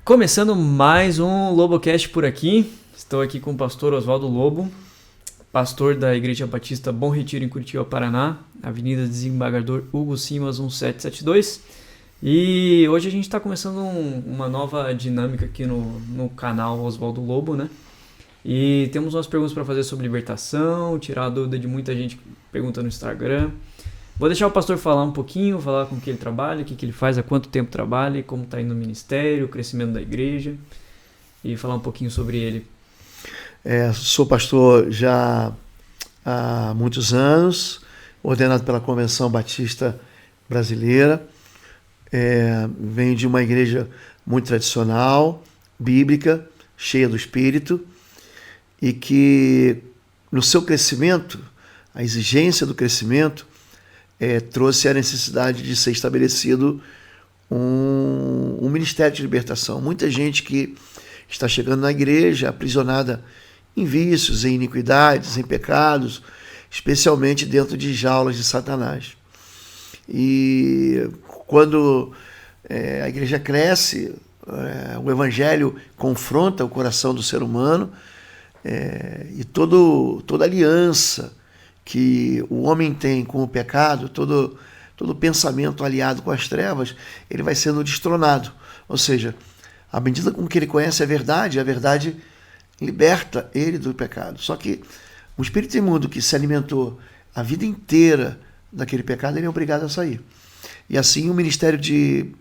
Começando mais um Lobocast por aqui. Estou aqui com o pastor Oswaldo Lobo, pastor da Igreja Batista Bom Retiro em Curitiba, Paraná, Avenida Desembargador Hugo Simas 1772. E hoje a gente está começando uma nova dinâmica aqui no canal Oswaldo Lobo, né? E temos umas perguntas para fazer sobre libertação, tirar a dúvida de muita gente que pergunta no Instagram. Vou deixar o pastor falar um pouquinho, falar com o que ele trabalha, o que ele faz, há quanto tempo trabalha, como está indo no ministério, o crescimento da igreja, e falar um pouquinho sobre ele. Sou pastor já há muitos anos, ordenado pela Convenção Batista Brasileira. Venho de uma igreja muito tradicional, bíblica, cheia do Espírito, e que no seu crescimento, a exigência do crescimento, trouxe a necessidade de ser estabelecido um ministério de libertação. Muita gente que está chegando na igreja aprisionada em vícios, em iniquidades, em pecados, especialmente dentro de jaulas de Satanás. E quando a igreja cresce, o evangelho confronta o coração do ser humano, e toda aliança que o homem tem com o pecado, todo pensamento aliado com as trevas, ele vai sendo destronado. Ou seja, à medida com que ele conhece a verdade liberta ele do pecado. Só que o espírito imundo que se alimentou a vida inteira daquele pecado, ele é obrigado a sair. E assim o ministério de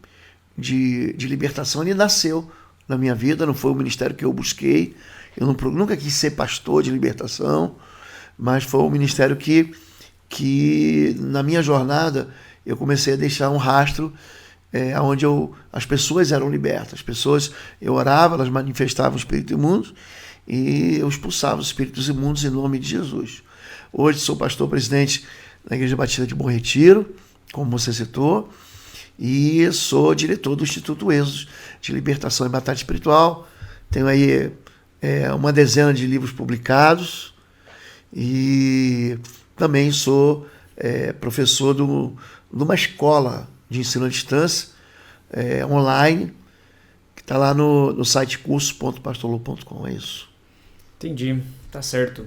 libertação, ele nasceu na minha vida, não foi um ministério que eu busquei, eu nunca quis ser pastor de libertação, mas foi um ministério que na minha jornada eu comecei a deixar um rastro onde as pessoas eram libertas. Eu orava, elas manifestavam o espírito imundo e eu expulsava os espíritos imundos em nome de Jesus. Hoje sou pastor presidente da Igreja Batista de Bom Retiro, como você citou, e sou diretor do Instituto Êxodos de Libertação e Batalha Espiritual. Tenho aí uma dezena de livros publicados, e também sou professor de uma escola de ensino à distância online, que está lá no site cursos.pastorlobo.com. É isso. Entendi, tá certo.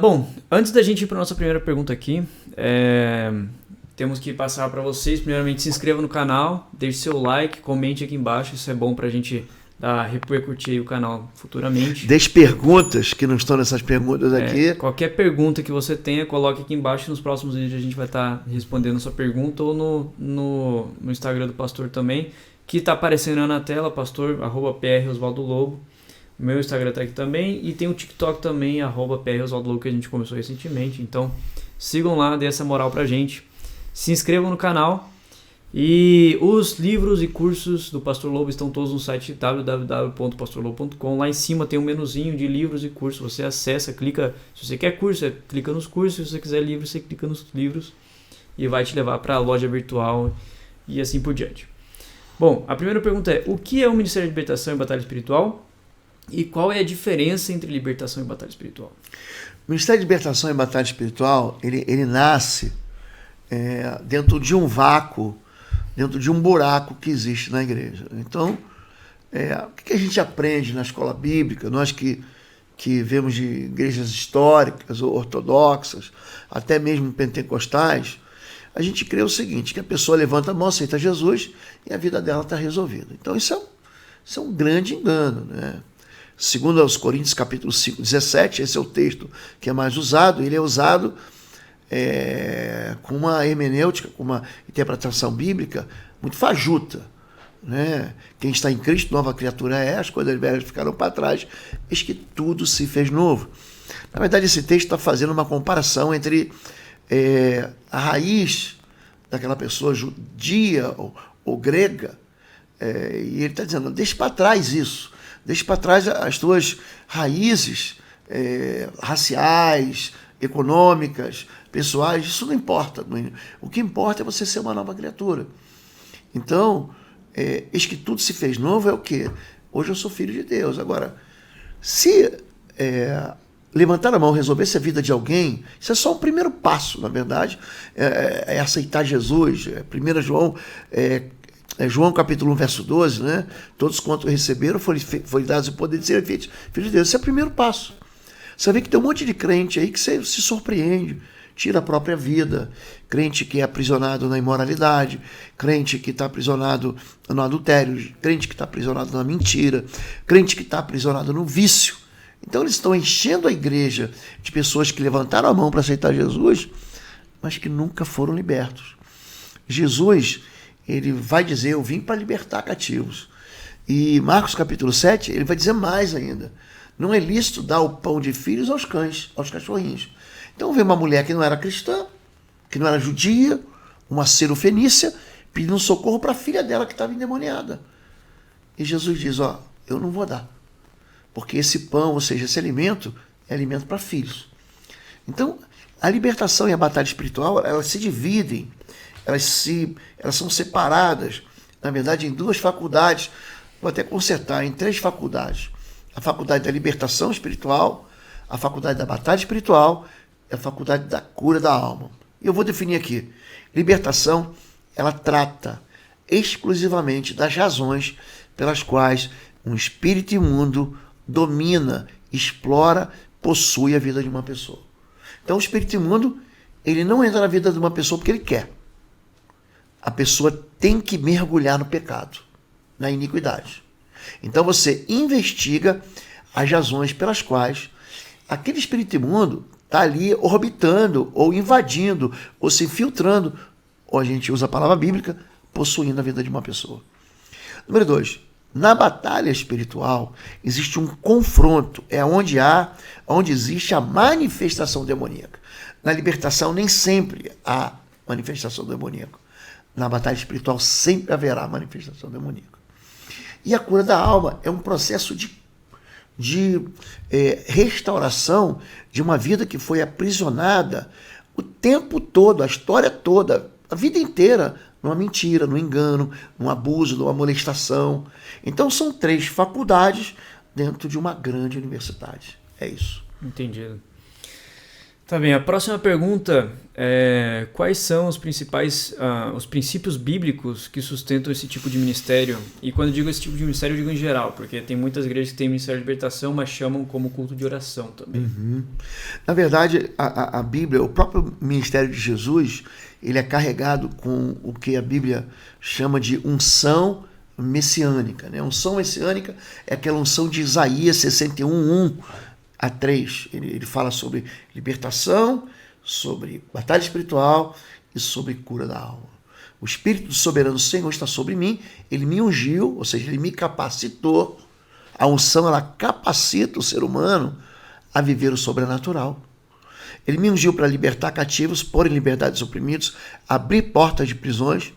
Bom, antes da gente ir para a nossa primeira pergunta aqui, temos que passar para vocês. Primeiramente, se inscreva no canal, deixe seu like, comente aqui embaixo, isso é bom para a gente repercutir o canal futuramente. Deixe perguntas que não estão nessas perguntas aqui. Qualquer pergunta que você tenha, coloque aqui embaixo. Nos próximos vídeos a gente vai estar respondendo a sua pergunta, ou no Instagram do pastor também, que está aparecendo na tela, pastor, @PR Oswaldo Lobo. Meu Instagram está aqui também, e tem o TikTok também, @PR Oswaldo Lobo, que a gente começou recentemente. Então sigam lá, dê essa moral pra gente. Se inscrevam no canal. E os livros e cursos do Pastor Lobo estão todos no site www.pastorlobo.com. Lá em cima tem um menuzinho de livros e cursos. Você acessa, clica. Se você quer curso, você clica nos cursos. Se você quiser livros, você clica nos livros. E vai te levar para a loja virtual e assim por diante. Bom, a primeira pergunta é: o que é o Ministério de Libertação e Batalha Espiritual? E qual é a diferença entre libertação e batalha espiritual? O Ministério de Libertação e Batalha Espiritual, ele nasce dentro de um vácuo, dentro de um buraco que existe na igreja. Então, o que a gente aprende na escola bíblica, nós que vemos de igrejas históricas ou ortodoxas, até mesmo pentecostais, a gente crê o seguinte, que a pessoa levanta a mão, aceita Jesus e a vida dela está resolvida. Então, isso é um grande engano, né? Segundo aos Coríntios, capítulo 5, 17, esse é o texto que é mais usado, ele é usado com uma hermenêutica, com uma interpretação bíblica muito fajuta, né? Quem está em Cristo, nova criatura as coisas velhas ficaram para trás, eis que tudo se fez novo. Na verdade, esse texto está fazendo uma comparação entre a raiz daquela pessoa judia ou grega, e ele está dizendo, deixa para trás isso, deixa para trás as tuas raízes raciais, econômicas, pessoais, isso não importa. O que importa é você ser uma nova criatura. Então, eis que tudo se fez novo é o quê? Hoje eu sou filho de Deus. Agora, se levantar a mão, resolver a vida de alguém, isso é só o primeiro passo, na verdade, é aceitar Jesus. 1 João João capítulo 1, verso 12, né? Todos quanto receberam, foi dados o poder de serem feitos filhos de Deus. Esse é o primeiro passo. Você vê que tem um monte de crente aí que você se surpreende, tira a própria vida, crente que é aprisionado na imoralidade, crente que está aprisionado no adultério, crente que está aprisionado na mentira, crente que está aprisionado no vício. Então eles estão enchendo a igreja de pessoas que levantaram a mão para aceitar Jesus, mas que nunca foram libertos. Jesus, ele vai dizer, eu vim para libertar cativos. E Marcos capítulo 7, ele vai dizer mais ainda. Não é lícito dar o pão de filhos aos cães, aos cachorrinhos. Então vem uma mulher que não era cristã, que não era judia, uma cirofenícia, pedindo socorro para a filha dela que estava endemoniada. E Jesus diz, eu não vou dar. Porque esse pão, ou seja, esse alimento, é alimento para filhos. Então, a libertação e a batalha espiritual, elas se dividem, elas são separadas, na verdade, em duas faculdades, vou até consertar, em 3 faculdades. A faculdade da libertação espiritual, a faculdade da batalha espiritual e a faculdade da cura da alma. E eu vou definir aqui. Libertação, ela trata exclusivamente das razões pelas quais um espírito imundo domina, explora, possui a vida de uma pessoa. Então o espírito imundo, ele não entra na vida de uma pessoa porque ele quer. A pessoa tem que mergulhar no pecado, na iniquidade. Então você investiga as razões pelas quais aquele espírito imundo está ali orbitando, ou invadindo, ou se infiltrando, ou a gente usa a palavra bíblica, possuindo a vida de uma pessoa. Número 2, na batalha espiritual existe um confronto, é onde existe a manifestação demoníaca. Na libertação nem sempre há manifestação demoníaca. Na batalha espiritual sempre haverá manifestação demoníaca. E a cura da alma é um processo de restauração de uma vida que foi aprisionada o tempo todo, a história toda, a vida inteira, numa mentira, no engano, num abuso, numa molestação. Então são 3 faculdades dentro de uma grande universidade. É isso. Entendido. Tá bem, a próxima pergunta é: quais são os principais, os princípios bíblicos que sustentam esse tipo de ministério? E quando eu digo esse tipo de ministério, eu digo em geral, porque tem muitas igrejas que têm ministério de libertação, mas chamam como culto de oração também. Uhum. Na verdade, a Bíblia, o próprio ministério de Jesus, ele é carregado com o que a Bíblia chama de unção messiânica. Né? Unção messiânica é aquela unção de Isaías 61:1 a 3. Ele fala sobre libertação, sobre batalha espiritual e sobre cura da alma. O Espírito do Soberano Senhor está sobre mim, ele me ungiu, ou seja, ele me capacitou. A unção, ela capacita o ser humano a viver o sobrenatural. Ele me ungiu para libertar cativos, pôr em liberdade os oprimidos, abrir portas de prisões,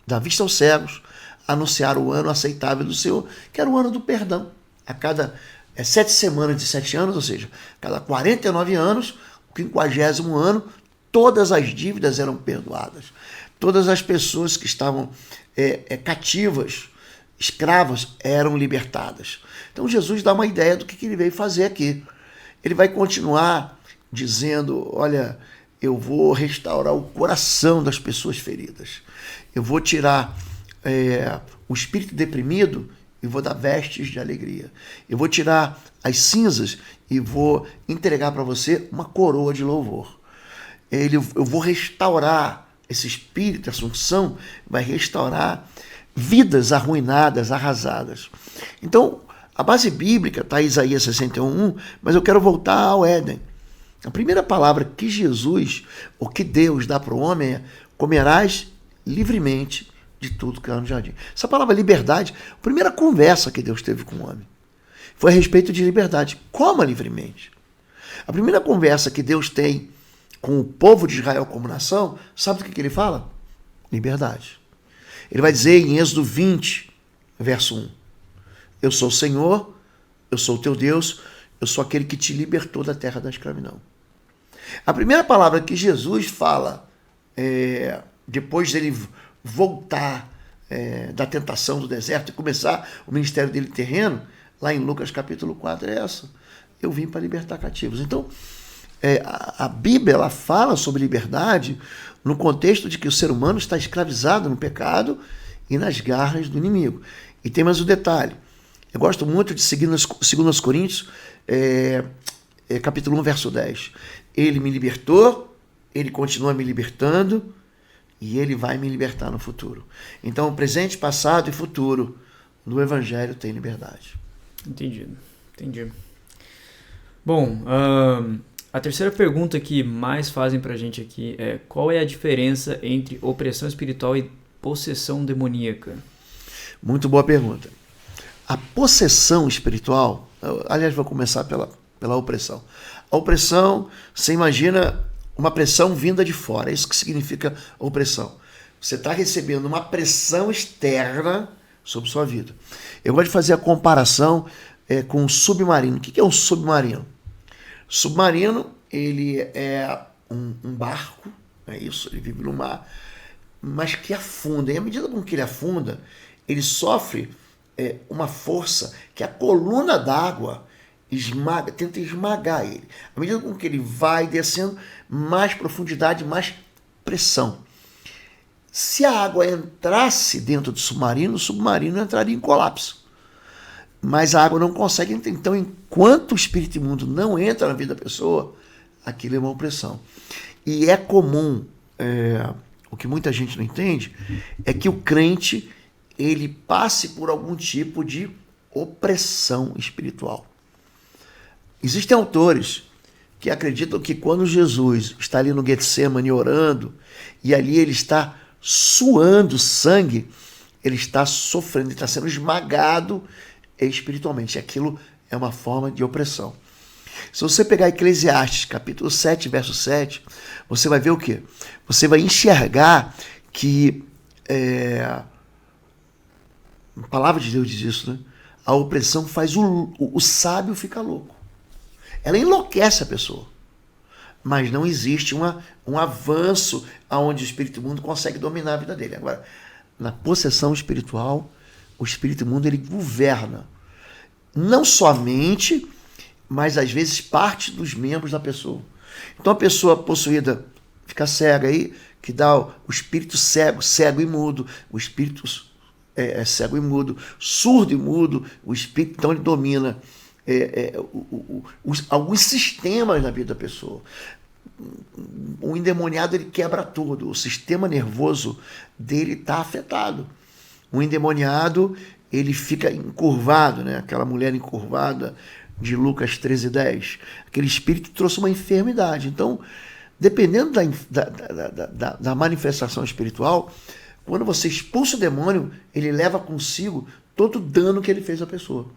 dar vista aos cegos, anunciar o ano aceitável do Senhor, que era o ano do perdão. A cada 7 semanas de 7 anos, ou seja, cada 49 anos, o 50º ano, todas as dívidas eram perdoadas. Todas as pessoas que estavam cativas, escravas, eram libertadas. Então Jesus dá uma ideia do que ele veio fazer aqui. Ele vai continuar dizendo, olha, eu vou restaurar o coração das pessoas feridas. Eu vou tirar o espírito deprimido e vou dar vestes de alegria. Eu vou tirar as cinzas e vou entregar para você uma coroa de louvor. Eu vou restaurar esse espírito, essa unção, vai restaurar vidas arruinadas, arrasadas. Então, a base bíblica está em Isaías 61:1, mas eu quero voltar ao Éden. A primeira palavra que Jesus, ou que Deus dá para o homem é: comerás livremente de tudo que há no jardim. Essa palavra liberdade, a primeira conversa que Deus teve com o homem foi a respeito de liberdade. Coma livremente. A primeira conversa que Deus tem com o povo de Israel como nação, sabe do que ele fala? Liberdade. Ele vai dizer em Êxodo 20, verso 1, eu sou o Senhor, eu sou o teu Deus, eu sou aquele que te libertou da terra da escravidão. A primeira palavra que Jesus fala, depois dele voltar da tentação do deserto e começar o ministério dele terreno, lá em Lucas capítulo 4, é essa: eu vim para libertar cativos. Então, a Bíblia, ela fala sobre liberdade no contexto de que o ser humano está escravizado no pecado e nas garras do inimigo. E tem mais um detalhe. Eu gosto muito de seguir nos 2 Coríntios, capítulo 1, verso 10. Ele me libertou, ele continua me libertando e ele vai me libertar no futuro. Então, presente, passado e futuro no Evangelho tem liberdade. Entendi. Bom, a terceira pergunta que mais fazem pra gente aqui é: qual é a diferença entre opressão espiritual e possessão demoníaca? Muito boa pergunta. A possessão espiritual, aliás, vou começar pela opressão. A opressão, você imagina uma pressão vinda de fora, é isso que significa opressão. Você está recebendo uma pressão externa sobre sua vida. Eu gosto de fazer a comparação com um submarino. O que é um submarino? Submarino, ele é um barco, é isso, ele vive no mar, mas que afunda. E à medida com que ele afunda, ele sofre uma força que a coluna d'água tenta esmagar ele. À medida com que ele vai descendo, mais profundidade, mais pressão. Se a água entrasse dentro do submarino, o submarino entraria em colapso. Mas a água não consegue. Então, enquanto o espírito imundo não entra na vida da pessoa, aquilo é uma opressão. E é comum, o que muita gente não entende, é que o crente ele passe por algum tipo de opressão espiritual. Existem autores que acreditam que quando Jesus está ali no Getsemane orando, e ali ele está suando sangue, ele está sofrendo, ele está sendo esmagado espiritualmente. Aquilo é uma forma de opressão. Se você pegar Eclesiastes, capítulo 7, verso 7, você vai ver o quê? Você vai enxergar que a palavra de Deus diz isso, né? A opressão faz o sábio ficar louco. Ela enlouquece a pessoa. Mas não existe um avanço aonde o espírito imundo consegue dominar a vida dele. Agora, na possessão espiritual, o espírito imundo ele governa. Não somente, mas às vezes parte dos membros da pessoa. Então a pessoa possuída fica cega aí, que dá o espírito cego e mudo, o espírito cego e mudo, surdo e mudo, o espírito, então ele domina alguns sistemas na vida da pessoa. O endemoniado ele quebra tudo, o sistema nervoso dele está afetado. O endemoniado ele fica encurvado, né? Aquela mulher encurvada de Lucas 13:10. Aquele espírito trouxe uma enfermidade. Então, dependendo da manifestação espiritual, quando você expulsa o demônio, ele leva consigo todo o dano que ele fez à pessoa.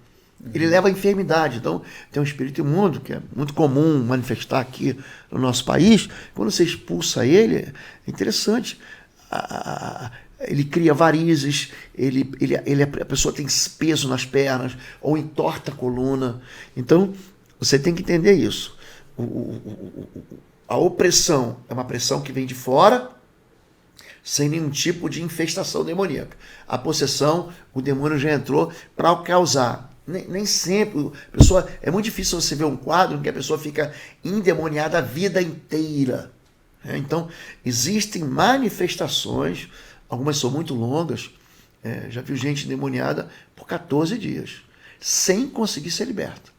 Ele leva a enfermidade. Então, tem um espírito imundo, que é muito comum manifestar aqui no nosso país. Quando você expulsa ele, é interessante. Ele cria varizes, a pessoa tem peso nas pernas, ou entorta a coluna. Então, você tem que entender isso. A opressão é uma pressão que vem de fora, sem nenhum tipo de infestação demoníaca. A possessão, o demônio já entrou para causar. Nem sempre. É muito difícil você ver um quadro em que a pessoa fica endemoniada a vida inteira. Então, existem manifestações, algumas são muito longas. Já vi gente endemoniada por 14 dias, sem conseguir ser liberta.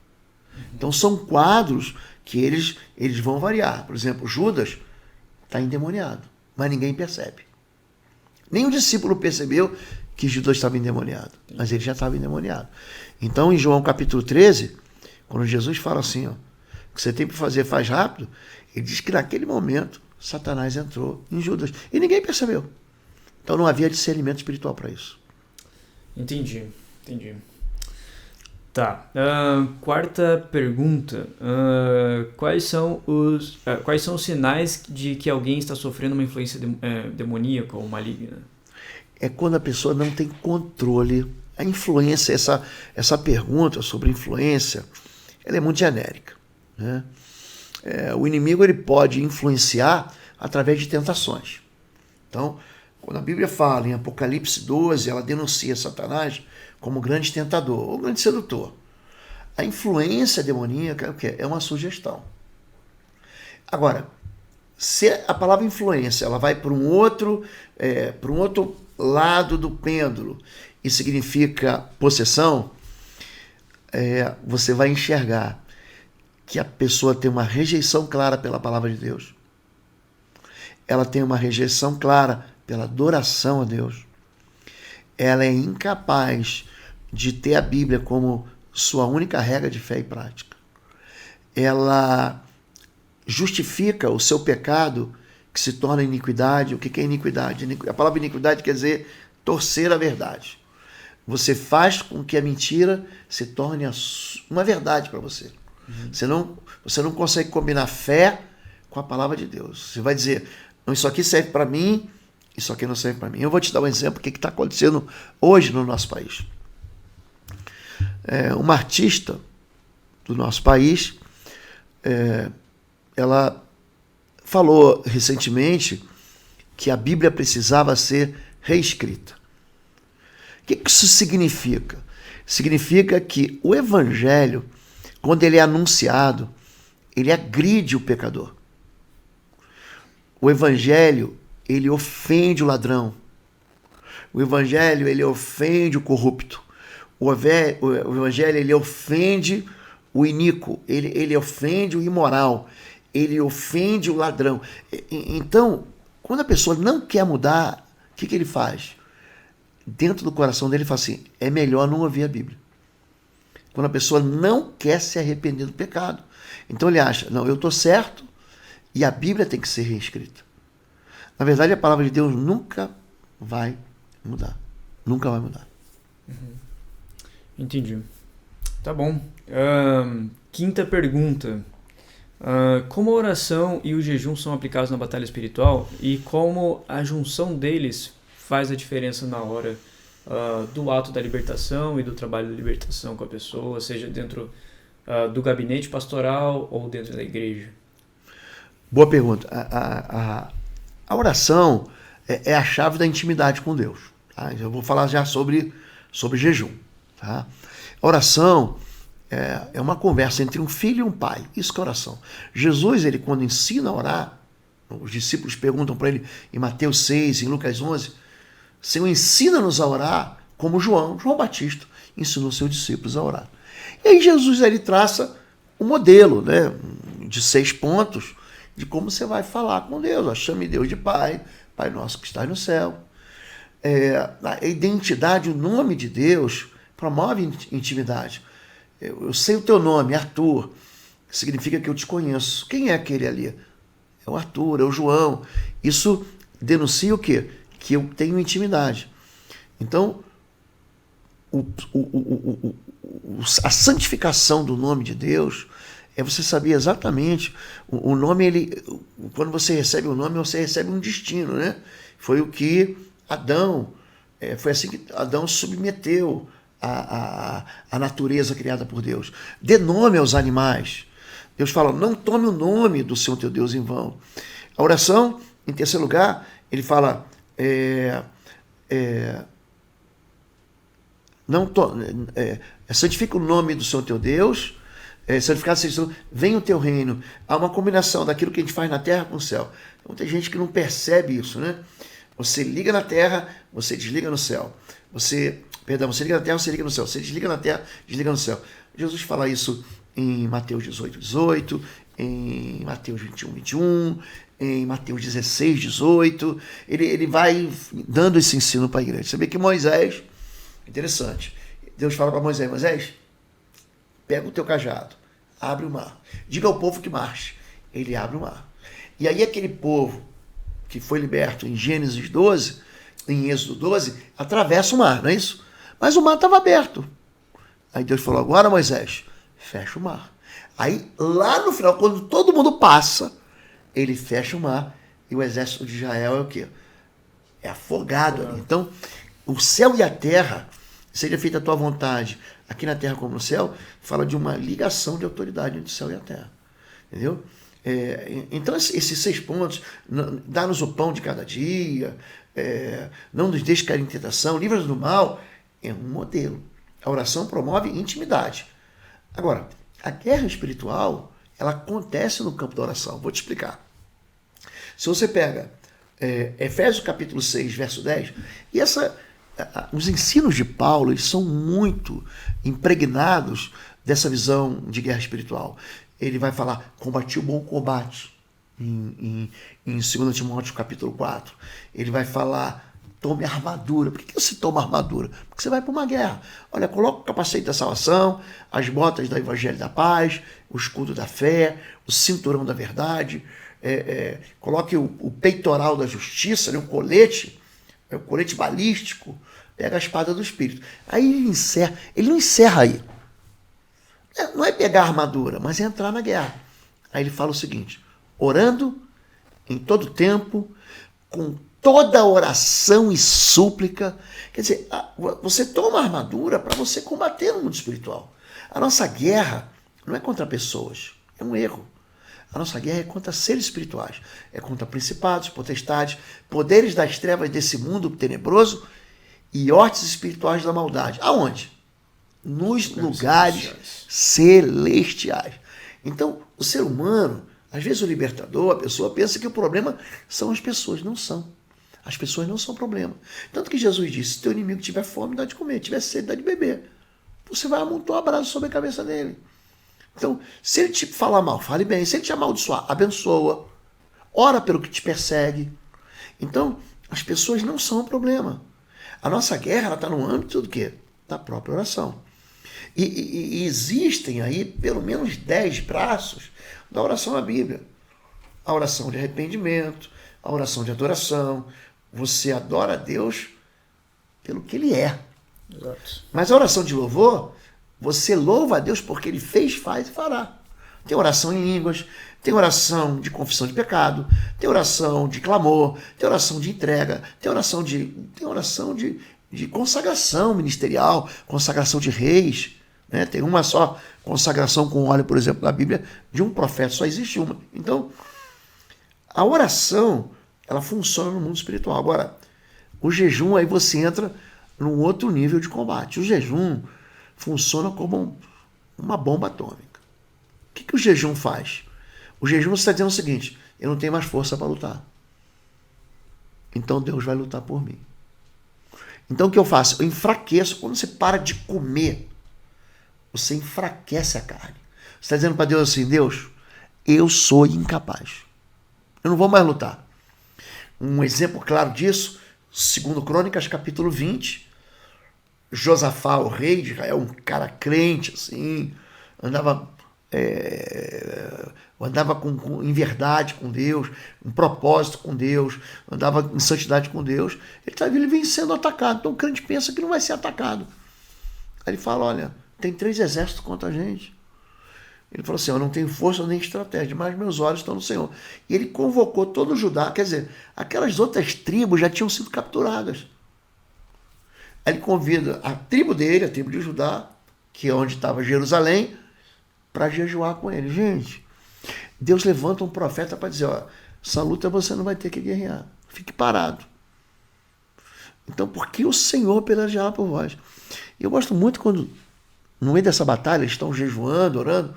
Então, são quadros que eles vão variar. Por exemplo, Judas está endemoniado, mas ninguém percebe. Nem o discípulo percebeu que Judas estava endemoniado, mas ele já estava endemoniado. Então, em João capítulo 13, quando Jesus fala assim, o que você tem para fazer, faz rápido, ele diz que naquele momento Satanás entrou em Judas e ninguém percebeu. Então não havia discernimento espiritual para isso. Entendi. Tá. Quarta pergunta. Quais são os sinais de que alguém está sofrendo uma influência demoníaca ou maligna? É quando a pessoa não tem controle. A influência, essa pergunta sobre influência, ela é muito genérica, né? O inimigo ele pode influenciar através de tentações. Então, quando a Bíblia fala em Apocalipse 12, ela denuncia Satanás como grande tentador ou grande sedutor. A influência demoníaca é o quê? É uma sugestão. Agora, Se a palavra influência ela vai para um outro lado do pêndulo e significa possessão, você vai enxergar que a pessoa tem uma rejeição clara pela palavra de Deus. Ela tem uma rejeição clara pela adoração a Deus. Ela é incapaz de ter a Bíblia como sua única regra de fé e prática. Ela justifica o seu pecado, que se torna iniquidade. O que é iniquidade? A palavra iniquidade quer dizer torcer a verdade. Você faz com que a mentira se torne uma verdade para você. Você não consegue combinar fé com a palavra de Deus. Você vai dizer, não, isso aqui serve para mim, isso aqui não serve para mim. Eu vou te dar um exemplo do que está acontecendo hoje no nosso país. Uma artista do nosso país, ela falou recentemente que a Bíblia precisava ser reescrita. O que isso significa? Significa que o Evangelho, quando ele é anunciado, ele agride o pecador. O Evangelho, ele ofende o ladrão. O Evangelho, ele ofende o corrupto. O Evangelho, ele ofende o iníquo. Ele ofende o imoral. Ele ofende o ladrão. Então, quando a pessoa não quer mudar, o que ele faz? Dentro do coração dele, ele fala assim, é melhor não ouvir a Bíblia. Quando a pessoa não quer se arrepender do pecado. Então ele acha, não, eu estou certo e a Bíblia tem que ser reescrita. Na verdade, a palavra de Deus nunca vai mudar. Nunca vai mudar. Entendi. Tá bom. Quinta pergunta. Como a oração e o jejum são aplicados na batalha espiritual e como a junção deles faz a diferença na hora do ato da libertação e do trabalho da libertação com a pessoa, seja dentro do gabinete pastoral ou dentro da igreja? Boa pergunta. A oração é a chave da intimidade com Deus. Tá? Eu vou falar já sobre jejum. Tá? A oração é uma conversa entre um filho e um pai. Isso que é oração. Jesus, ele quando ensina a orar, os discípulos perguntam para ele em Mateus 6, em Lucas 11, Senhor, ensina-nos a orar como João Batista ensinou seus discípulos a orar. E aí Jesus ele traça um modelo, né, de 6 pontos de como você vai falar com Deus. Chame Deus de Pai, Pai nosso que está no céu. A identidade, o nome de Deus promove intimidade. Eu sei o teu nome, Arthur, significa que eu te conheço. Quem é aquele ali? É o Arthur, é o João. Isso denuncia o quê? Que eu tenho intimidade. Então, a santificação do nome de Deus é você saber exatamente o nome. Quando você recebe o nome, você recebe um destino, né? Foi o que Adão, foi assim que Adão submeteu a natureza criada por Deus. Dê nome aos animais. Deus fala, não tome o nome do Senhor teu Deus em vão. A oração, em terceiro lugar, ele fala, santifica o nome do Senhor teu Deus, santificado seja o Senhor, venha o teu reino. Há uma combinação daquilo que a gente faz na terra com o céu. Então tem gente que não percebe isso, né? Você liga na terra, você desliga no céu. Você liga na terra, você liga no céu. Você desliga na terra, desliga no céu. Jesus fala isso em Mateus 18, 18, em Mateus 21, 21, em Mateus 16, 18. Ele vai dando esse ensino para a igreja. Você vê que Moisés, interessante, Deus fala para Moisés, Moisés, pega o teu cajado, abre o mar. Diga ao povo que marche. Ele abre o mar. E aí aquele povo que foi liberto em Gênesis 12, em Êxodo 12, atravessa o mar, não é isso? Mas o mar estava aberto. Aí Deus falou, agora Moisés, fecha o mar. Aí lá no final, quando todo mundo passa, ele fecha o mar e o exército de Israel é o quê? É afogado ali. Então, o céu e a terra, seja feita a tua vontade, aqui na terra como no céu, fala de uma ligação de autoridade entre o céu e a terra. Entendeu? Então, esses 6 pontos, dá-nos o pão de cada dia, não nos deixe cair em tentação, livra-nos do mal, é um modelo. A oração promove intimidade. Agora, a guerra espiritual, ela acontece no campo da oração. Vou te explicar. Se você pega Efésios capítulo 6, verso 10, e os ensinos de Paulo, eles são muito impregnados dessa visão de guerra espiritual. Ele vai falar, combati o bom combate, em 2 Timóteo capítulo 4. Ele vai falar, tome armadura. Por que você toma armadura? Porque você vai para uma guerra. Olha, coloca o capacete da salvação, as botas do evangelho da paz, o escudo da fé, o cinturão da verdade, coloque o peitoral da justiça, né, o colete balístico, pega a espada do Espírito. Aí ele não encerra aí. Não é pegar a armadura, mas é entrar na guerra. Aí ele fala o seguinte, orando em todo tempo, com toda oração e súplica. Quer dizer, você toma a armadura para você combater no mundo espiritual. A nossa guerra não é contra pessoas, é um erro. A nossa guerra é contra seres espirituais, é contra principados, potestades, poderes das trevas desse mundo tenebroso e hortes espirituais da maldade. Aonde? Nos lugares celestiais. Então, o ser humano, às vezes o libertador, a pessoa pensa que o problema são as pessoas. Não são. As pessoas não são problema. Tanto que Jesus disse, se teu inimigo tiver fome, dá de comer, tiver sede, dá de beber. Você vai amontoar a brasa sobre a cabeça dele. Então, se ele te falar mal, fale bem. Se ele te amaldiçoar, abençoa. Ora pelo que te persegue. Então, as pessoas não são o problema. A nossa guerra está no âmbito do quê? Da própria oração. E existem aí pelo menos 10 braços da oração na Bíblia. A oração de arrependimento, a oração de adoração. Você adora a Deus pelo que Ele é. Exato. Mas a oração de louvor, você louva a Deus porque Ele fez, faz e fará. Tem oração em línguas, tem oração de confissão de pecado, tem oração de clamor, tem oração de entrega, tem oração de consagração ministerial, consagração de reis. Né? Tem uma só consagração com óleo, por exemplo, na Bíblia, de um profeta, só existe uma. Então, a oração, ela funciona no mundo espiritual. Agora, o jejum, aí você entra num outro nível de combate. O jejum funciona como uma bomba atômica. O que o jejum faz? O jejum você está dizendo o seguinte, eu não tenho mais força para lutar. Então Deus vai lutar por mim. Então o que eu faço? Eu enfraqueço. Quando você para de comer, você enfraquece a carne. Você está dizendo para Deus assim, Deus, eu sou incapaz. Eu não vou mais lutar. Um exemplo claro disso, 2 Crônicas, capítulo 20, Josafá, o rei de Israel, um cara crente, assim, andava em verdade com Deus, em propósito com Deus, andava em santidade com Deus. Ele vem sendo atacado. Então o crente pensa que não vai ser atacado. Aí ele fala, olha, tem 3 exércitos contra a gente. Ele falou assim, eu não tenho força nem estratégia, mas meus olhos estão no Senhor. E ele convocou todo o Judá, quer dizer, aquelas outras tribos já tinham sido capturadas. Aí ele convida a tribo dele, a tribo de Judá, que é onde estava Jerusalém, para jejuar com ele. Gente, Deus levanta um profeta para dizer, ó, essa luta você não vai ter que guerrear. Fique parado. Então, porque o Senhor pelejará por vós. E eu gosto muito quando, no meio dessa batalha, eles estão jejuando, orando,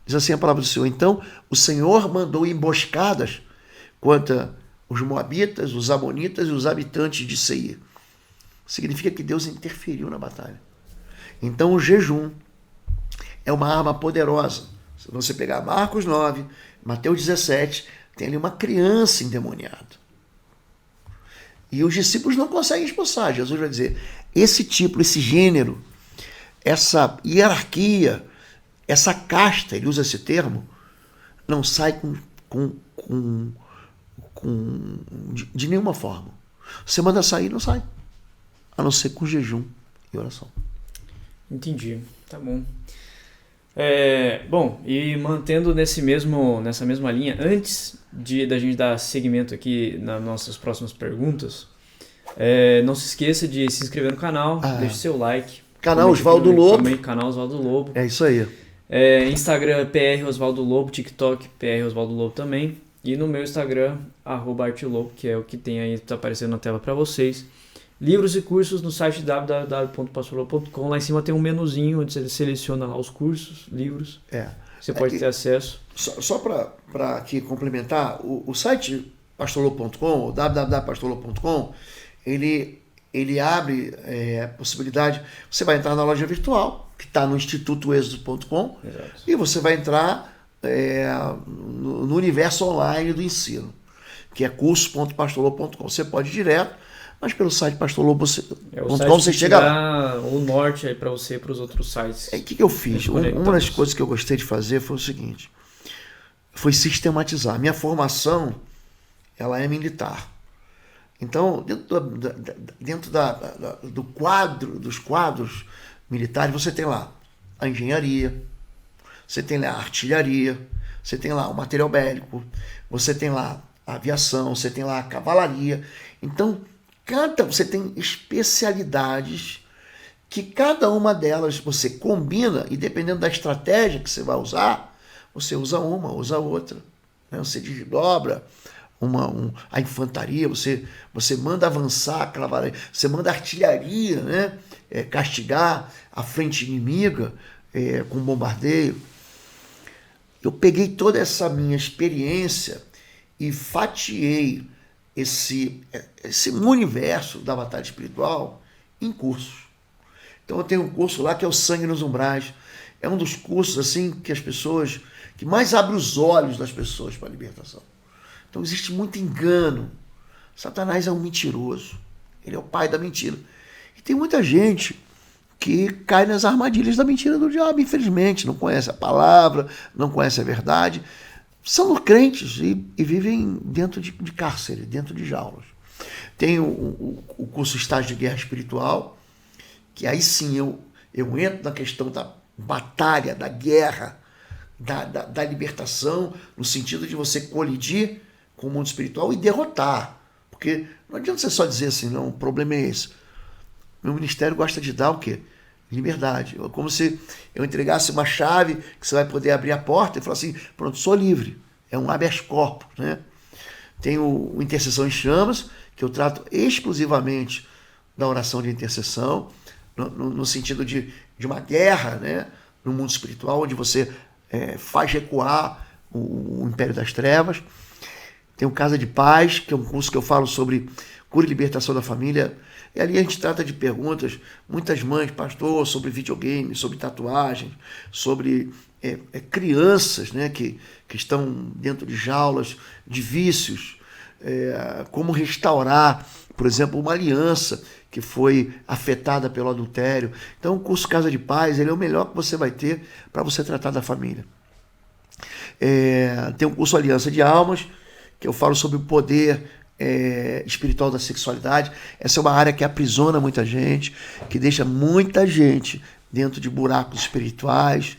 diz assim a palavra do Senhor. Então, o Senhor mandou emboscadas contra os moabitas, os amonitas e os habitantes de Seir. Significa que Deus interferiu na batalha. Então, o jejum é uma arma poderosa. Se você pegar Marcos 9, Mateus 17, tem ali uma criança endemoniada. E os discípulos não conseguem expulsar. Jesus vai dizer, esse tipo, esse gênero, essa hierarquia, essa casta, ele usa esse termo, não sai de nenhuma forma. Você manda sair, não sai. A não ser com jejum e oração. Entendi, tá bom. Bom, e mantendo nessa mesma linha, antes da gente dar seguimento aqui nas nossas próximas perguntas, não se esqueça de se inscrever no canal, deixe seu like. Canal Osvaldo Lobo. Também, canal Osvaldo Lobo. É isso aí. Instagram, PR Osvaldo Lobo, TikTok, PR Osvaldo Lobo também. E no meu Instagram, @artelobo, que é o que tem aí, tá aparecendo na tela para vocês. Livros e cursos no site www.pastorlobo.com. Lá em cima tem um menuzinho onde você seleciona lá os cursos, livros. Você pode ter acesso. Só para aqui complementar, o site pastorlobo.com, ou www.pastorlobo.com, ele abre a possibilidade, você vai entrar na loja virtual, que está no institutoexodo.com, e você vai entrar no universo online do ensino, que é curso.pastorlobo.com. Você pode ir direto, mas pelo site pastorlobo.com você chega lá. O norte aí para você e para os outros sites. O que eu fiz? Uma das coisas que eu gostei de fazer foi o seguinte, foi sistematizar. Minha formação, ela é militar. Então, dentro dos quadros militares, você tem lá a engenharia, você tem lá a artilharia, você tem lá o material bélico, você tem lá a aviação, você tem lá a cavalaria. Então, você tem especialidades que cada uma delas você combina e dependendo da estratégia que você vai usar, você usa uma, usa outra. Né? Você desdobra a infantaria, você manda avançar a cavalaria, você manda a artilharia, né? Castigar a frente inimiga com bombardeio. Eu peguei toda essa minha experiência e fatiei esse universo da batalha espiritual em cursos. Então eu tenho um curso lá que é o Sangue nos Umbrais. É um dos cursos assim que mais abre os olhos das pessoas para a libertação. Então existe muito engano. Satanás é um mentiroso. Ele é o pai da mentira. E tem muita gente que cai nas armadilhas da mentira do diabo, infelizmente. Não conhece a palavra, não conhece a verdade. São crentes e vivem dentro de cárcere, dentro de jaulas. Tem o curso Estágio de Guerra Espiritual, que aí sim eu entro na questão da batalha, da guerra, da libertação, no sentido de você colidir com o mundo espiritual e derrotar. Porque não adianta você só dizer assim, não, o problema é esse. Meu ministério gosta de dar o quê? Liberdade. É como se eu entregasse uma chave que você vai poder abrir a porta e falar assim, pronto, sou livre. É um habeas corpus, né? Tem o Intercessão em Chamas, que eu trato exclusivamente da oração de intercessão, no sentido de uma guerra, né? No mundo espiritual, onde você faz recuar o Império das Trevas. Tem o Casa de Paz, que é um curso que eu falo sobre cura e libertação da família. E ali a gente trata de perguntas, muitas mães, pastor, sobre videogame, sobre tatuagens, sobre crianças, né, que estão dentro de jaulas, de vícios, como restaurar, por exemplo, uma aliança que foi afetada pelo adultério. Então o curso Casa de Paz, ele é o melhor que você vai ter para você tratar da família. Tem o curso Aliança de Almas, que eu falo sobre o poder espiritual da sexualidade. Essa é uma área que aprisiona muita gente, que deixa muita gente dentro de buracos espirituais,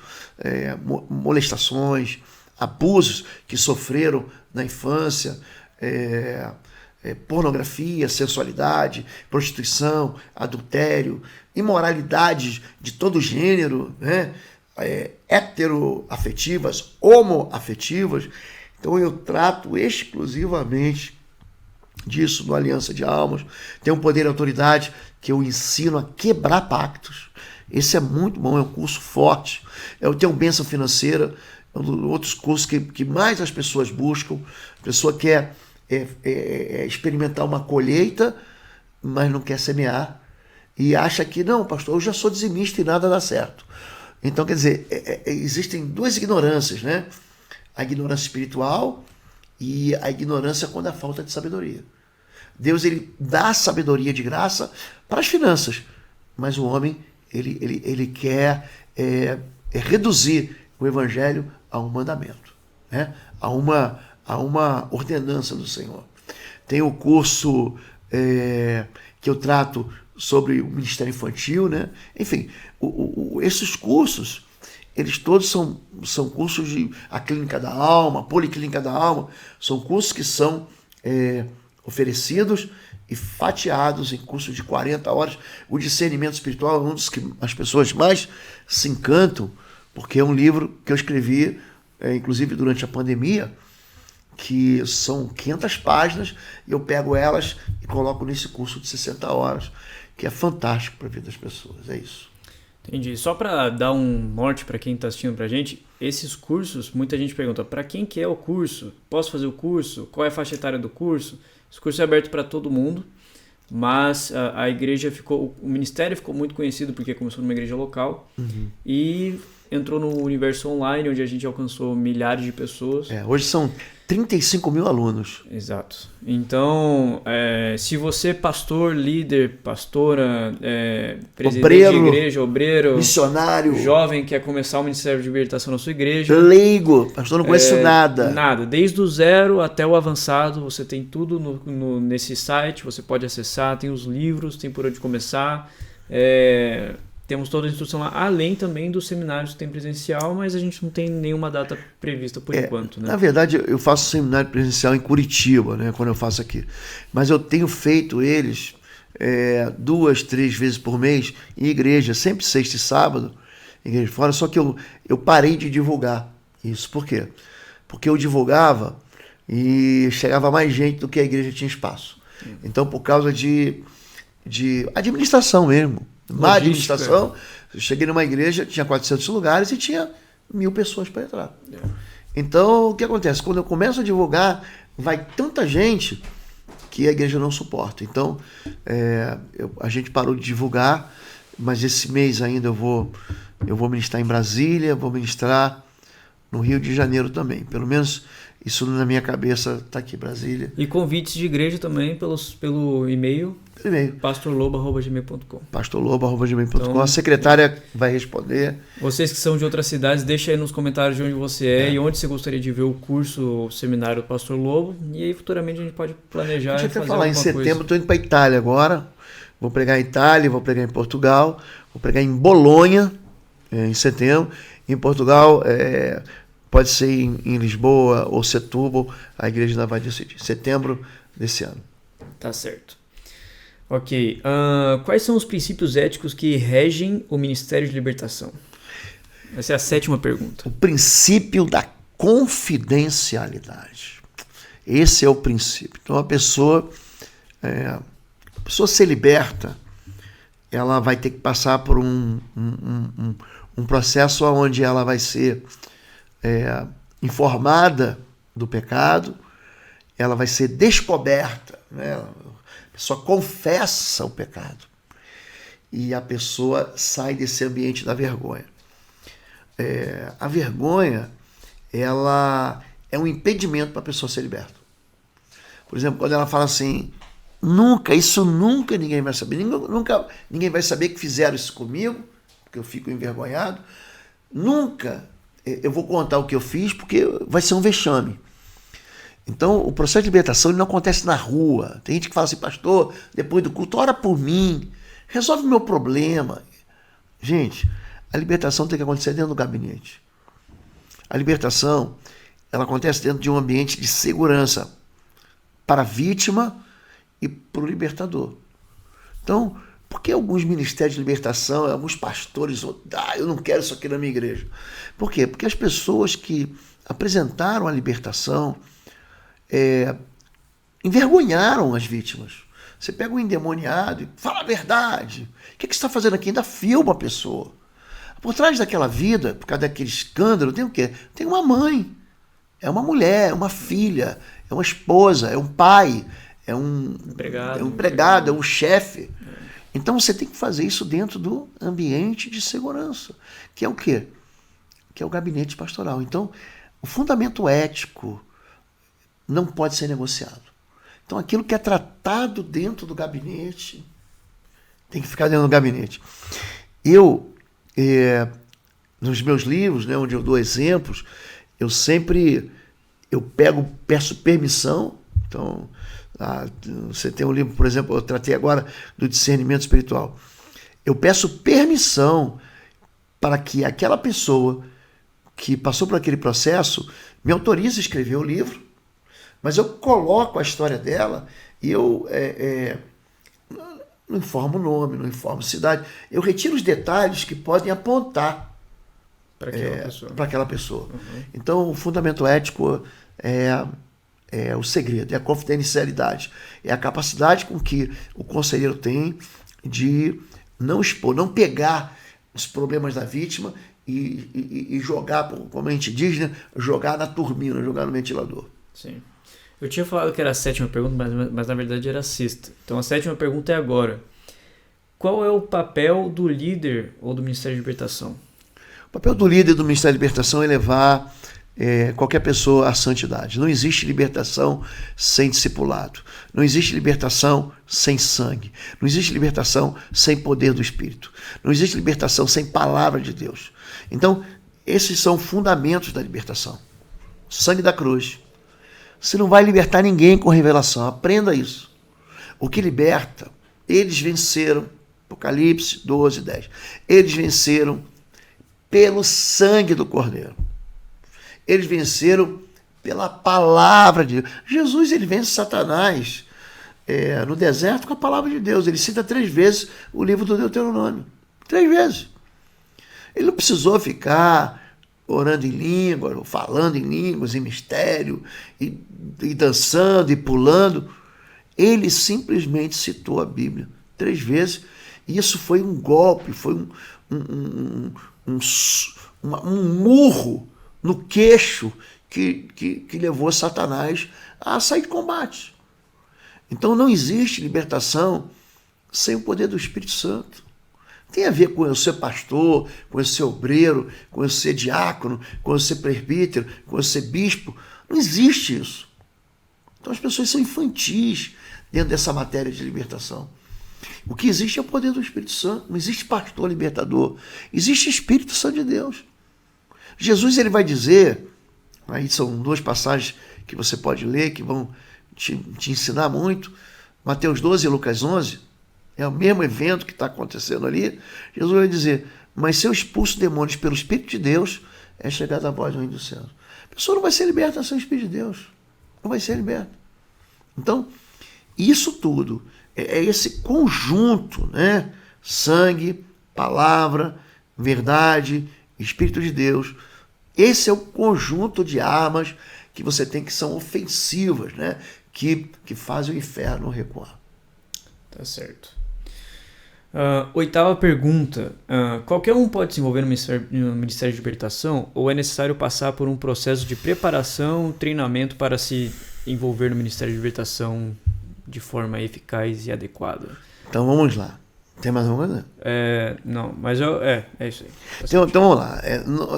molestações, abusos que sofreram na infância, pornografia, sensualidade, prostituição, adultério, imoralidades de todo gênero, né? Heteroafetivas, homoafetivas. Então eu trato exclusivamente disso no Aliança de Almas. Tem um Poder e Autoridade que eu ensino a quebrar pactos. Esse é muito bom, é um curso forte. Eu tenho Bênção Financeira, outros cursos que mais as pessoas buscam. A pessoa quer experimentar uma colheita, mas não quer semear. E acha que, não, pastor, eu já sou dizimista e nada dá certo. Então, quer dizer, existem duas ignorâncias, né? A ignorância espiritual e a ignorância quando há falta de sabedoria. Deus, ele dá sabedoria de graça para as finanças, mas o homem ele quer reduzir o evangelho a um mandamento, né? a uma ordenança do Senhor. Tem o curso que eu trato sobre o Ministério Infantil, né? Enfim, esses cursos, eles todos são cursos de a Clínica da Alma, a Policlínica da Alma, são cursos que são oferecidos e fatiados em cursos de 40 horas. O Discernimento Espiritual é um dos que as pessoas mais se encantam, porque é um livro que eu escrevi, inclusive durante a pandemia, que são 500 páginas, e eu pego elas e coloco nesse curso de 60 horas, que é fantástico para a vida das pessoas, é isso. Entendi. Só para dar um norte para quem está assistindo para a gente, esses cursos, muita gente pergunta, para quem que é o curso? Posso fazer o curso? Qual é a faixa etária do curso? Esse curso é aberto para todo mundo, mas a igreja o ministério ficou muito conhecido porque começou numa igreja local e entrou no universo online, onde a gente alcançou milhares de pessoas. Hoje são 35 mil alunos. Exato. Então, se você, pastor, líder, pastora, presidente obreiro, de igreja, obreiro, missionário, jovem, quer começar o Ministério de Libertação na sua igreja, leigo, pastor, não conheço nada. Nada. Desde o 0 até o avançado, você tem tudo nesse site, você pode acessar, tem os livros, tem por onde começar. Temos toda a instrução lá, além também dos seminários que tem presencial, mas a gente não tem nenhuma data prevista por enquanto. Né? Na verdade, eu faço seminário presencial em Curitiba, né, quando eu faço aqui. Mas eu tenho feito eles 2, 3 vezes por mês em igreja, sempre sexta e sábado, em igreja fora, só que eu parei de divulgar isso. Por quê? Porque eu divulgava e chegava mais gente do que a igreja tinha espaço. Então, por causa de administração mesmo. Na administração, eu cheguei numa igreja, tinha 400 lugares e tinha 1.000 pessoas para entrar. Então, o que acontece? Quando eu começo a divulgar, vai tanta gente que a igreja não suporta. Então, a gente parou de divulgar, mas esse mês ainda eu vou ministrar em Brasília, vou ministrar no Rio de Janeiro também. Pelo menos isso na minha cabeça está aqui, Brasília. E convites de igreja também pelo e-mail. pastorlobo@gmail.com. pastorlobo@gmail.com. Então, a secretária vai responder. Vocês que são de outras cidades, deixa aí nos comentários de onde você é e onde você gostaria de ver o curso ou seminário do Pastor Lobo. E aí futuramente a gente pode planejar. A gente vai falar em setembro, estou indo para a Itália agora. Vou pregar em Itália, vou pregar em Portugal, vou pregar em Bolonha em setembro. Em Portugal, pode ser em Lisboa ou Setúbal, a igreja ainda vai decidir. Setembro desse ano. Tá certo. Ok. Quais são os princípios éticos que regem o Ministério de Libertação? Essa é a 7ª pergunta. O princípio da confidencialidade. Esse é o princípio. Então, a pessoa ser liberta, ela vai ter que passar por um processo onde ela vai ser informada do pecado, ela vai ser descoberta, né? A pessoa confessa o pecado e a pessoa sai desse ambiente da vergonha. A vergonha, ela é um impedimento para a pessoa ser liberta. Por exemplo, quando ela fala assim, isso nunca ninguém vai saber, ninguém vai saber que fizeram isso comigo, porque eu fico envergonhado, nunca eu vou contar o que eu fiz, porque vai ser um vexame. Então, o processo de libertação ele não acontece na rua. Tem gente que fala assim, pastor, depois do culto, ora por mim, resolve o meu problema. Gente, a libertação tem que acontecer dentro do gabinete. A libertação, ela acontece dentro de um ambiente de segurança para a vítima e para o libertador. Então, por que alguns ministérios de libertação, alguns pastores, eu não quero isso aqui na minha igreja? Por quê? Porque as pessoas que apresentaram a libertação envergonharam as vítimas. Você pega um endemoniado e fala a verdade. O que você está fazendo aqui? Ainda filma a pessoa. Por trás daquela vida, por causa daquele escândalo, tem o quê? Tem uma mãe, é uma mulher, é uma filha, é uma esposa, é um pai, é um empregado, é um chefe. Então você tem que fazer isso dentro do ambiente de segurança, que é o quê? Que é o gabinete pastoral. Então, o fundamento ético não pode ser negociado. Então, aquilo que é tratado dentro do gabinete tem que ficar dentro do gabinete. Eu, nos meus livros, né, onde eu dou exemplos, eu peço permissão. Então, você tem um livro, por exemplo, eu tratei agora do discernimento espiritual. Eu peço permissão para que aquela pessoa que passou por aquele processo me autorize a escrever o livro, mas eu coloco a história dela e eu não informo o nome, não informo a cidade. Eu retiro os detalhes que podem apontar para aquela pessoa. Uhum. Então, o fundamento ético é o segredo, é a confidencialidade, é a capacidade com que o conselheiro tem de não expor, não pegar os problemas da vítima e jogar, como a gente diz, né? Jogar na turbina, jogar no ventilador. Sim. Eu tinha falado que era a 7ª pergunta, mas na verdade era a 6ª. Então a 7ª pergunta é agora. Qual é o papel do líder ou do Ministério de Libertação? O papel do líder do Ministério de Libertação é levar qualquer pessoa à santidade. Não existe libertação sem discipulado. Não existe libertação sem sangue. Não existe libertação sem poder do Espírito. Não existe libertação sem palavra de Deus. Então, esses são fundamentos da libertação. O sangue da cruz. Você não vai libertar ninguém com revelação. Aprenda isso. O que liberta, eles venceram. Apocalipse 12, 10. Eles venceram pelo sangue do Cordeiro. Eles venceram pela palavra de Deus. Jesus, ele vence Satanás no deserto com a palavra de Deus. Ele cita 3 vezes o livro do Deuteronômio. 3 vezes. Ele não precisou ficar orando em línguas, falando em línguas, em mistério, e dançando e pulando. Ele simplesmente citou a Bíblia 3 vezes. E isso foi um golpe, foi um murro no queixo que levou Satanás a sair de combate. Então não existe libertação sem o poder do Espírito Santo. Tem a ver com eu ser pastor, com eu ser obreiro, com eu ser diácono, com eu ser presbítero, com eu ser bispo. Não existe isso. Então as pessoas são infantis dentro dessa matéria de libertação. O que existe é o poder do Espírito Santo. Não existe pastor libertador. Existe Espírito Santo de Deus. Jesus, ele vai dizer, aí são 2 passagens que você pode ler, que vão te ensinar muito. Mateus 12 e Lucas 11, é o mesmo evento que está acontecendo ali. Jesus vai dizer, mas se eu expulso demônios pelo Espírito de Deus, é chegada a voz do Reino dos Céus. A pessoa não vai ser liberta sem o Espírito de Deus. Não vai ser liberta. Então, isso tudo é esse conjunto, né? Sangue, palavra, verdade, Espírito de Deus. Esse é o conjunto de armas que você tem, que são ofensivas, né? Que fazem o inferno recuar. Tá certo. 8ª pergunta. Qualquer um pode se envolver no Ministério de Libertação ou é necessário passar por um processo de preparação, treinamento para se envolver no Ministério de Libertação de forma eficaz e adequada? Então vamos lá. Tem mais alguma coisa? Não, mas é isso aí. Então vamos lá.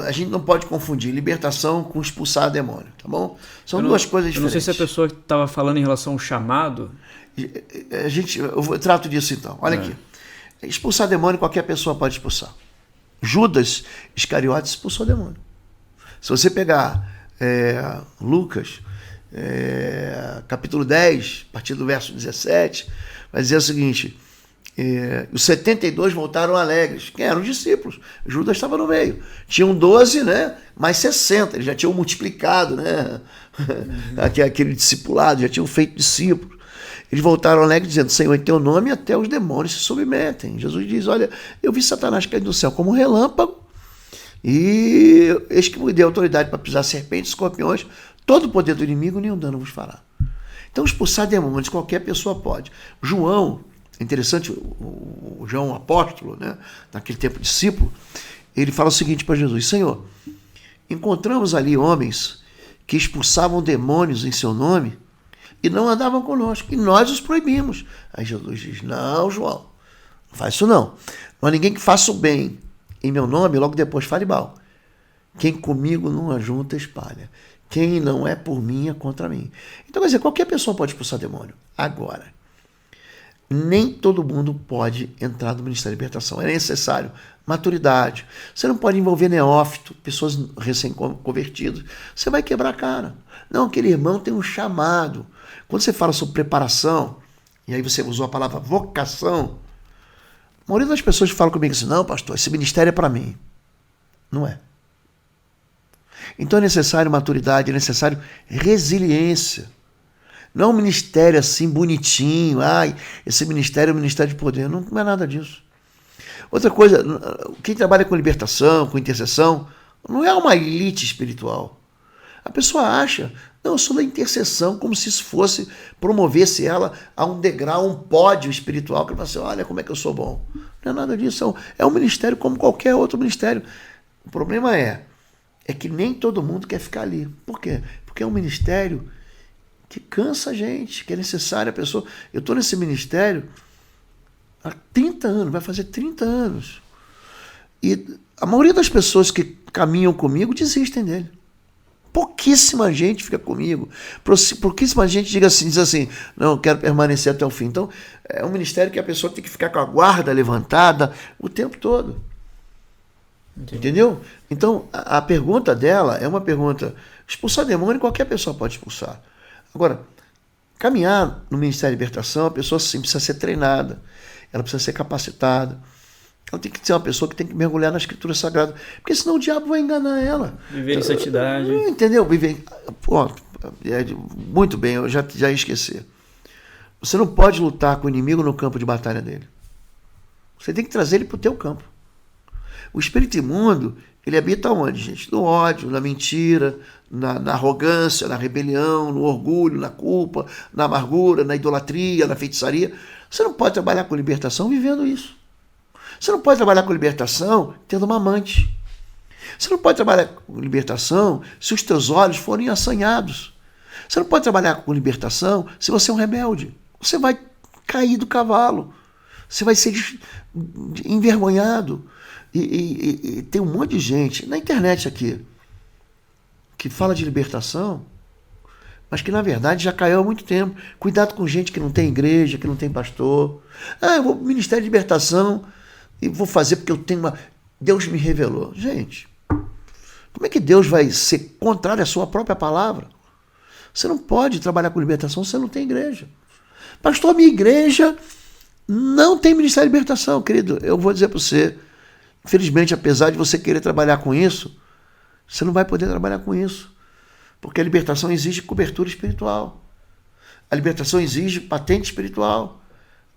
A gente não pode confundir libertação com expulsar demônio, tá bom? São 2 coisas diferentes. Eu não sei se a pessoa estava falando em relação ao chamado. Eu trato disso então. Olha aqui. Expulsar demônio, qualquer pessoa pode expulsar. Judas Iscariotes expulsou demônio. Se você pegar Lucas, capítulo 10, a partir do verso 17, vai dizer o seguinte: os 72 voltaram alegres. Quem eram os discípulos? Judas estava no meio. Tinham 12, né? Mais 60. Eles já tinham multiplicado, né? Aquele discipulado, já tinham feito discípulos. Eles voltaram alegres dizendo, Senhor, em teu nome até os demônios se submetem. Jesus diz, olha, eu vi Satanás cair do céu como um relâmpago e eis que me deu autoridade para pisar serpentes, escorpiões, todo o poder do inimigo, nenhum dano vos fará. Então expulsar demônios qualquer pessoa pode. João, interessante, o João apóstolo, né, naquele tempo discípulo, ele fala o seguinte para Jesus, Senhor, encontramos ali homens que expulsavam demônios em seu nome e não andavam conosco, e nós os proibimos. Aí Jesus diz, não, João, não faz isso não. Não há ninguém que faça o bem em meu nome, logo depois fale mal. Quem comigo não ajunta, espalha. Quem não é por mim, é contra mim. Então, quer dizer, qualquer pessoa pode expulsar demônio. Agora, nem todo mundo pode entrar no Ministério de Libertação. É necessário maturidade. Você não pode envolver neófito, pessoas recém-convertidas. Você vai quebrar a cara. Não, aquele irmão tem um chamado. Quando você fala sobre preparação, e aí você usou a palavra vocação, a maioria das pessoas falam comigo assim, não, pastor, esse ministério é para mim. Não é. Então é necessário maturidade, é necessário resiliência. Não é um ministério assim bonitinho, esse ministério é um ministério de poder. Não é nada disso. Outra coisa, quem trabalha com libertação, com intercessão, não é uma elite espiritual. A pessoa acha, não, eu sou da intercessão, como se isso promovesse ela a um degrau, um pódio espiritual, que ela fala assim, olha como é que eu sou bom. Não é nada disso. É um ministério como qualquer outro ministério. O problema é que nem todo mundo quer ficar ali. Por quê? Porque é um ministério que cansa a gente, que é necessário a pessoa. Eu estou nesse ministério há 30 anos, vai fazer 30 anos. E a maioria das pessoas que caminham comigo desistem dele. Pouquíssima gente fica comigo. Pouquíssima gente diz assim, não, eu quero permanecer até o fim. Então, é um ministério que a pessoa tem que ficar com a guarda levantada o tempo todo. Entendeu? Então, a pergunta dela é uma pergunta... Expulsar demônio, qualquer pessoa pode expulsar. Agora, caminhar no Ministério de Libertação, a pessoa sim precisa ser treinada. Ela precisa ser capacitada. Ela tem que ser uma pessoa que tem que mergulhar na Escritura Sagrada. Porque senão o diabo vai enganar ela. Viver em santidade. Entendeu? Muito bem, eu já ia esquecer. Você não pode lutar com o inimigo no campo de batalha dele. Você tem que trazer ele para o teu campo. O espírito imundo, ele habita onde, gente? No ódio, na mentira, na arrogância, na rebelião, no orgulho, na culpa, na amargura, na idolatria, na feitiçaria. Você não pode trabalhar com libertação vivendo isso. Você não pode trabalhar com libertação tendo uma amante. Você não pode trabalhar com libertação se os teus olhos forem assanhados. Você não pode trabalhar com libertação se você é um rebelde. Você vai cair do cavalo. Você vai ser envergonhado. E tem um monte de gente na internet aqui que fala de libertação, mas que na verdade já caiu há muito tempo. Cuidado com gente que não tem igreja, que não tem pastor. Eu vou pro Ministério de Libertação e vou fazer porque eu tenho uma... Deus me revelou. Gente, como é que Deus vai ser contrário à sua própria palavra? Você não pode trabalhar com libertação se você não tem igreja. Pastor, minha igreja não tem Ministério de Libertação, querido. Eu vou dizer para você, infelizmente, apesar de você querer trabalhar com isso, você não vai poder trabalhar com isso. Porque a libertação exige cobertura espiritual. A libertação exige patente espiritual.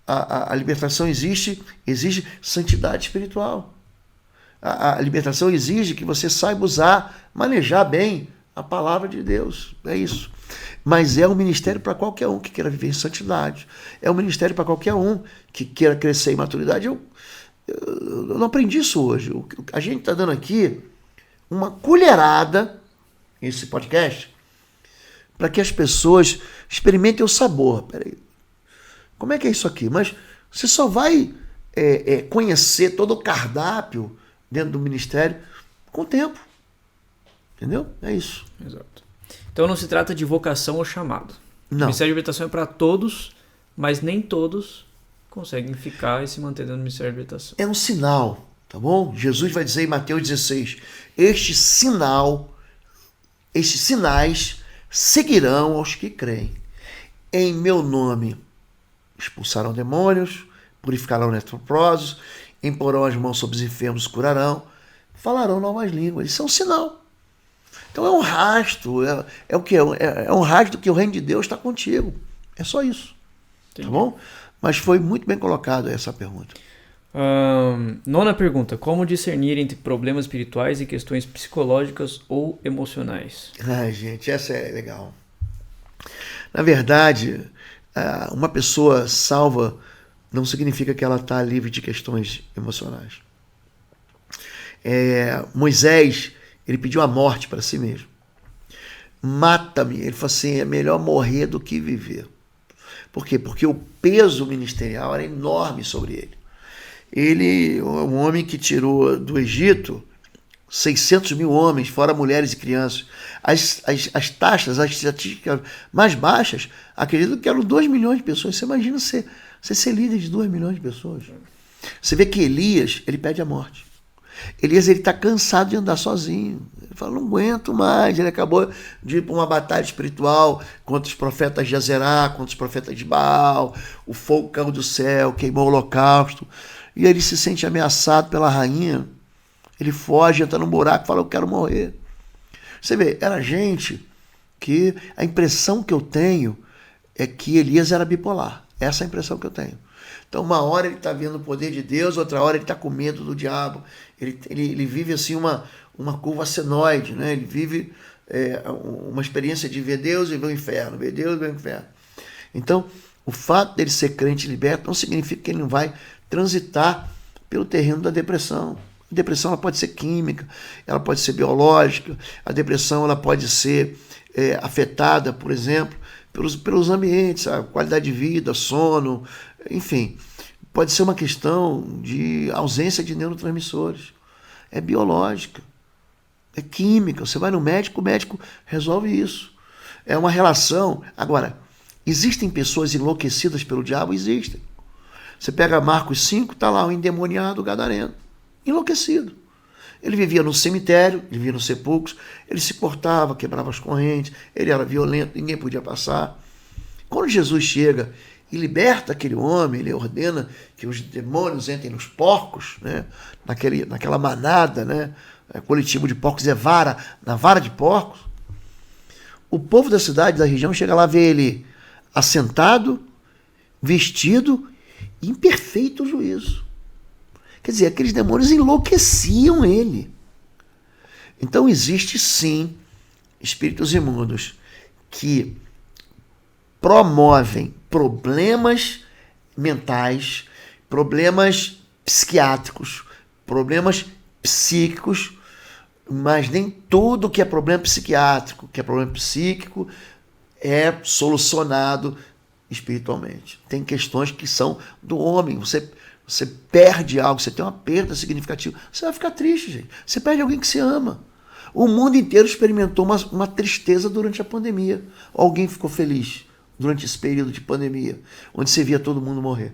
A libertação exige santidade espiritual. A libertação exige que você saiba usar, manejar bem a palavra de Deus. É isso. Mas é um ministério para qualquer um que queira viver em santidade. É um ministério para qualquer um que queira crescer em maturidade. Eu não aprendi isso hoje. A gente está dando aqui uma colherada, nesse podcast, para que as pessoas experimentem o sabor. Peraí, como é que é isso aqui? Mas você só vai conhecer todo o cardápio dentro do ministério com o tempo. Entendeu? É isso. Exato. Então não se trata de vocação ou chamado. Não. O Ministério de Libertação é para todos, mas nem todos conseguem ficar e se manter dentro do Ministério de Libertação. É um sinal, tá bom? Jesus vai dizer em Mateus 16, estes sinais seguirão aos que creem. Em meu nome expulsarão demônios, purificarão leprosos, imporão as mãos sobre os enfermos, curarão, falarão novas línguas. Isso é um sinal. Então é um rastro, é o que? É um rastro que o reino de Deus está contigo. É só isso. Entendi. Tá bom? Mas foi muito bem colocado essa pergunta. Nona pergunta. Como discernir entre problemas espirituais e questões psicológicas ou emocionais? Ai, gente, essa é legal. Na verdade, uma pessoa salva não significa que ela está livre de questões emocionais. Moisés, ele pediu a morte para si mesmo. Mata-me. Ele falou assim, é melhor morrer do que viver. Por quê? Porque o peso ministerial era enorme sobre ele. Ele, um homem que tirou do Egito 600 mil homens, fora mulheres e crianças. As taxas, as estatísticas mais baixas, acredito que eram 2 milhões de pessoas. Você imagina você ser líder de 2 milhões de pessoas. Você vê que Elias, ele pede a morte. Elias, ele está cansado de andar sozinho. Ele fala, não aguento mais. Ele acabou de ir para uma batalha espiritual contra os profetas de Azerá, contra os profetas de Baal. O fogo caiu do céu, queimou o holocausto. E ele se sente ameaçado pela rainha. Ele foge, entra num buraco e fala, eu quero morrer. Você vê, era gente que a impressão que eu tenho é que Elias era bipolar. Essa é a impressão que eu tenho. Então, uma hora ele está vendo o poder de Deus, outra hora ele está com medo do diabo. Ele vive assim uma curva senoide, né? Ele vive uma experiência de ver Deus e ver o inferno, ver Deus e ver o inferno. Então, o fato dele ser crente liberto não significa que ele não vai transitar pelo terreno da depressão. A depressão ela pode ser química, ela pode ser biológica, a depressão ela pode ser afetada, por exemplo, pelos ambientes, a qualidade de vida, sono, enfim. Pode ser uma questão de ausência de neurotransmissores. É biológica, é química. Você vai no médico, o médico resolve isso. É uma relação. Agora, existem pessoas enlouquecidas pelo diabo? Existem. Você pega Marcos 5, está lá o endemoniado gadareno, enlouquecido. Ele vivia no cemitério, ele vivia nos sepulcros, ele se cortava, quebrava as correntes, ele era violento, ninguém podia passar. Quando Jesus chega e liberta aquele homem, ele ordena que os demônios entrem nos porcos, né? Naquela manada, né? Coletivo de porcos, na vara de porcos. O povo da cidade, da região, chega lá, vê ele assentado, vestido, em perfeito juízo. Quer dizer, aqueles demônios enlouqueciam ele. Então existe sim espíritos imundos que promovem problemas mentais, problemas psiquiátricos, problemas psíquicos, mas nem tudo que é problema psiquiátrico, que é problema psíquico, é solucionado espiritualmente. Tem questões que são do homem. Você perde algo, você tem uma perda significativa, você vai ficar triste, gente. Você perde alguém que você ama. O mundo inteiro experimentou uma tristeza durante a pandemia. Alguém ficou feliz durante esse período de pandemia, onde você via todo mundo morrer.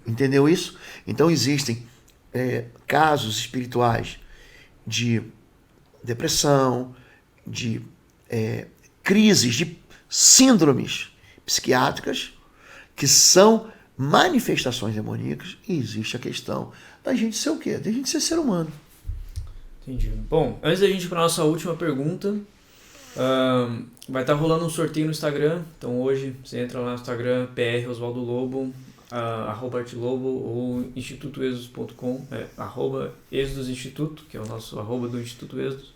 Entendeu isso? Então existem casos espirituais de depressão, de crises, de síndromes psiquiátricas, que são manifestações demoníacas, e existe a questão da gente ser o quê? Da gente ser ser humano. Entendi. Bom, antes da gente ir para a nossa última pergunta, vai estar rolando um sorteio no Instagram. Então hoje você entra lá no Instagram, PR Osvaldo Lobo, @artlobo ou institutoexodus.com, @exodus instituto, que é o nosso @ do Instituto Exodus.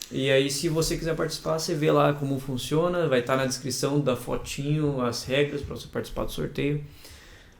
E aí, se você quiser participar, você vê lá como funciona, vai estar na descrição da fotinho as regras para você participar do sorteio.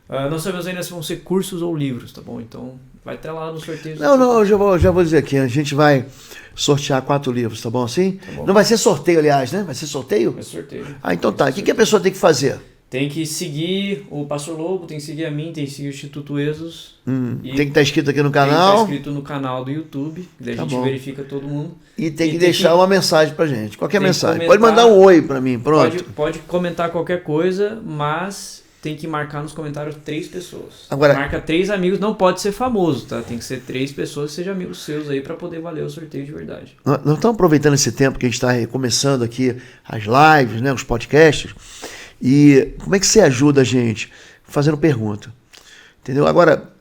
Não sabemos ainda se vão ser cursos ou livros, tá bom? Então vai estar lá no sorteio. Não, eu já vou dizer aqui, a gente vai sortear 4 livros, tá bom assim? Tá bom. Não vai ser sorteio, aliás, né? Vai ser sorteio? Vai ser sorteio. Então tá, o que a pessoa tem que fazer? Tem que seguir o Pastor Lobo, tem que seguir a mim, tem que seguir o Instituto Exodus. Tem que estar inscrito aqui no Tem que canal. estar inscrito no canal do YouTube, daí a gente verifica todo mundo. E tem que deixar uma mensagem pra gente. Qualquer mensagem. Comentar, pode mandar um oi pra mim, pronto. Pode comentar qualquer coisa, mas tem que marcar nos comentários 3 pessoas. Agora, marca 3 amigos, não pode ser famoso, tá? Tem que ser 3 pessoas que sejam amigos seus aí pra poder valer o sorteio de verdade. Nós estamos aproveitando esse tempo que a gente está começando aqui as lives, né, os podcasts. E como é que você ajuda a gente? Fazendo pergunta. Entendeu? Agora,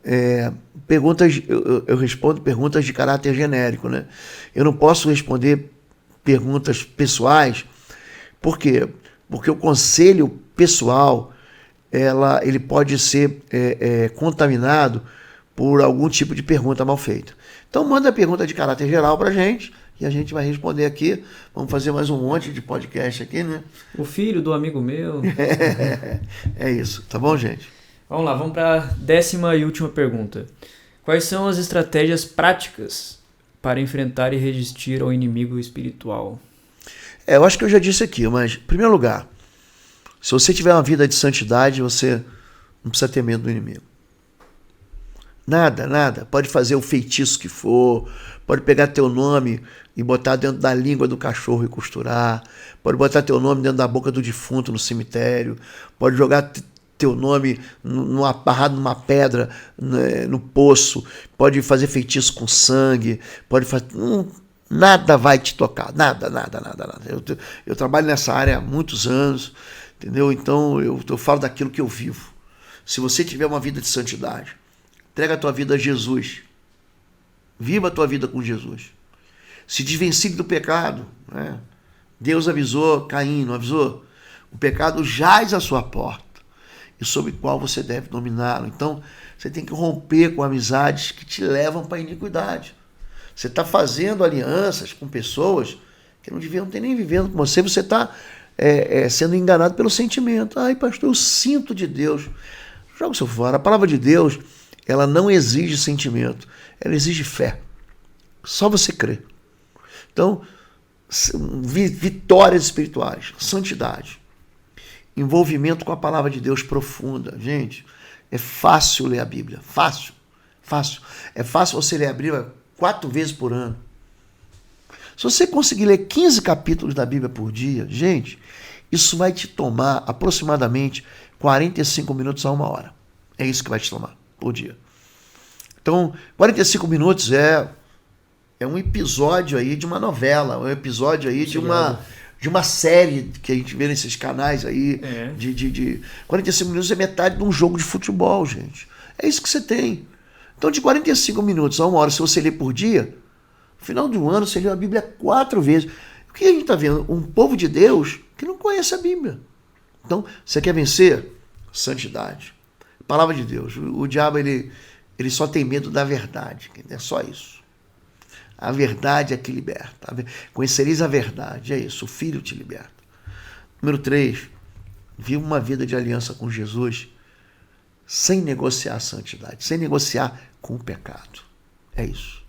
perguntas, eu respondo perguntas de caráter genérico, né? Eu não posso responder perguntas pessoais. Por quê? Porque o conselho pessoal, ele pode ser contaminado por algum tipo de pergunta mal feita. Então, manda pergunta de caráter geral para a gente. E a gente vai responder aqui. Vamos fazer mais um monte de podcast aqui, né? O filho do amigo meu. É isso. Tá bom, gente? Vamos lá, vamos para a 10ª e última pergunta. Quais são as estratégias práticas para enfrentar e resistir ao inimigo espiritual? Eu acho que eu já disse aqui, mas, em primeiro lugar, se você tiver uma vida de santidade, você não precisa ter medo do inimigo. Nada. Pode fazer o feitiço que for, pode pegar teu nome e botar dentro da língua do cachorro e costurar, pode botar teu nome dentro da boca do defunto no cemitério, pode jogar teu nome amarrado numa pedra no poço, pode fazer feitiço com sangue, pode fazer... Nada vai te tocar, nada. Eu trabalho nessa área há muitos anos, entendeu? Então eu falo daquilo que eu vivo. Se você tiver uma vida de santidade, entrega a tua vida a Jesus. Viva a tua vida com Jesus. Se desvencilhe do pecado. Né? Deus avisou Caim, não avisou? O pecado jaz à sua porta e sobre qual você deve dominá-lo. Então, você tem que romper com amizades que te levam para a iniquidade. Você está fazendo alianças com pessoas que não deviam ter nem vivendo com você. Você está sendo enganado pelo sentimento. Ai, pastor, eu sinto de Deus. Joga isso fora. A palavra de Deus, ela não exige sentimento, ela exige fé. Só você crer. Então, vitórias espirituais, santidade, envolvimento com a palavra de Deus profunda. Gente, é fácil ler a Bíblia, fácil. É fácil você ler a Bíblia 4 vezes por ano. Se você conseguir ler 15 capítulos da Bíblia por dia, gente, isso vai te tomar aproximadamente 45 minutos a 1 hora. É isso que vai te tomar por dia. Então, 45 minutos é um episódio aí de uma novela, um episódio aí de uma série que a gente vê nesses canais aí. 45 minutos é metade de um jogo de futebol, gente. É isso que você tem. Então, de 45 minutos a 1 hora, se você ler por dia, no final de um ano, você lê a Bíblia 4 vezes. O que a gente está vendo? Um povo de Deus que não conhece a Bíblia. Então, você quer vencer? Santidade. Palavra de Deus. O diabo, ele só tem medo da verdade. É só isso. A verdade é que liberta. Conhecereis a verdade. É isso. O Filho te liberta. Número 3. Viva uma vida de aliança com Jesus sem negociar a santidade. Sem negociar com o pecado. É isso.